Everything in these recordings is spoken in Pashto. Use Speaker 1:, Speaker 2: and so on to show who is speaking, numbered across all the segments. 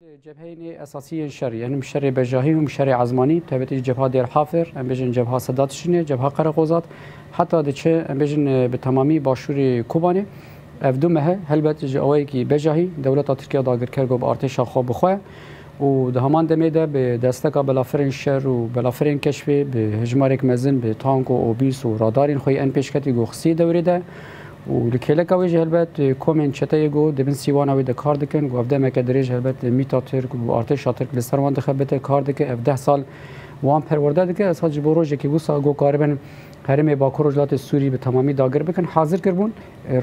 Speaker 1: جبهه اساسيه الشر يعني مشري بجاهي ومشري عزماني تبعتي جبهه دير حافر ام بيجن جبهه سادات شنه جبهه قرقوزات حتى دچه ام بيجن بتمامي باشوري کوبانه افدومه هلبت جوای کی بجاهي دوله ترکیه داگر کرگو به ارتش خو بخو و ده همان دمیده به دستگاه بلافرین شر و بلافرین کشفی به هجمارک مزن به تانک و اوبیس و رادارین خوی ان پیشکتی گوخسی دوریده و لکیلک اوی هلبت کومن چته گو دبن سیوان اوی د کار دکن و افده مکدریج هلبت میتا ترک و ارتش ترک لسروان دخبت کار دکه افده سال وان پرورده دکه اساس جبروج کی بوسا گو کاربن هرم باکور جلات سوری به تمامی داگر بکن حاضر کربون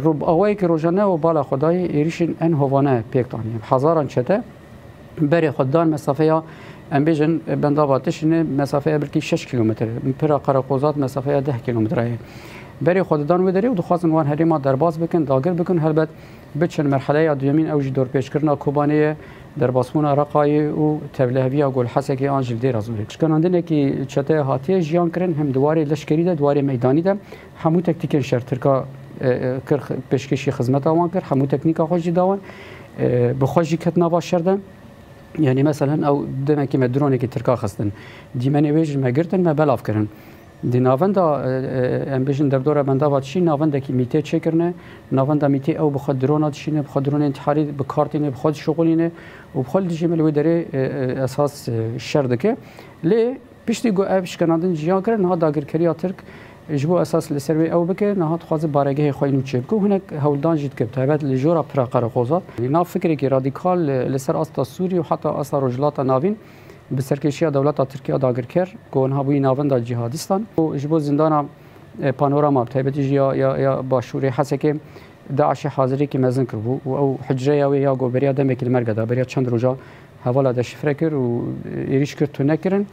Speaker 1: روب اوی که روزانه و بالا خدای ایریشن ان هوانه پیکتانی هزاران چته بری خدان مسافه ام بیژن بنداباتشنه مسافه برکی 6 کیلومتر پر قرقوزات مسافه 10 کیلومتره بری خوددان و دری و دخواستن وان هریما درباز بکن داگر بکن هلبت بچن مرحله دومین اوج دور پیش کردن کوبانیه درباسمون رقای و تبلهوی گل حسکی آنجل دیر ازوری شکناندنه کی چته هاتی جیان کرن هم دواره لشکری ده دواره میدانی ده همو تکتیک شهر ترکا کر پیشکشی خدمت آوان کرد همو تکنیکا خوشی داون بخوشی کت نواشردن يعني مثلا او دنا كيما دروني كي تركا خستن ديماني ويج ما قرتن ما بلاف كرن دي نافندا ام بيجن دردوره بندا واتشي نافندا كي ميتي تشيكرنه نافندا ميتي او بخد درونات شينه بخد درون انتحاري بكارتينه بخد شغلينه وبخل دي جمل ودري اساس الشردكه لي بيشتي جو ابش كنادن جيان كرن هذا داغر كريا ترك جبو اساس لسروي او بك نهات خاز بارگه خوينو تشبكو هناك هولدان جيت كب تابعت لجورا براقر قوزات نا فكري كي راديكال لسر استا سوري وحتى اسا رجلات ناوين بسركشيا دولت تركيا داگر كر كون هابوي ناوند جهادستان وجبو زندانا بانوراما تابعت يا باشوري حسكي داعش حاضري كي مزن كربو او حجريا ويا جو بريا دمك المرقدا بريا چند روجا حوالا د شفركر و يريش كرتو نكرن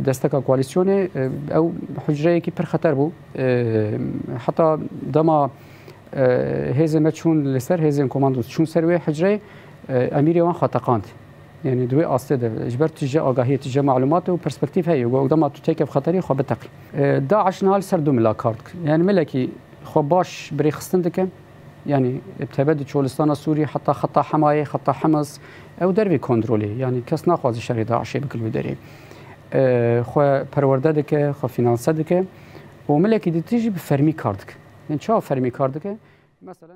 Speaker 1: دستك كواليسيون او حجره كي پر خطر بو حتى دما هزم چون لسر هزم كوماندوس چون سروي حجره امير وان خطقاند يعني دوي استد اجبر تجي اگاهي تجي معلومات و برسبكتيف هي قدام تو تيك بخطري خو بتقي داعش نال سر دو ملاكارد يعني ملكي خو باش بري خستندك يعني ابتبد شولستان سوري حتى خط حمايه خط حمص او دربي كنترولي يعني كاس ناخذ شر داعش بكل بدري خو پرورده دکه خو فینانسه دکه و ملکی دی تیجی به فرمی کاردک یعنی چه فرمی کاردک مثلا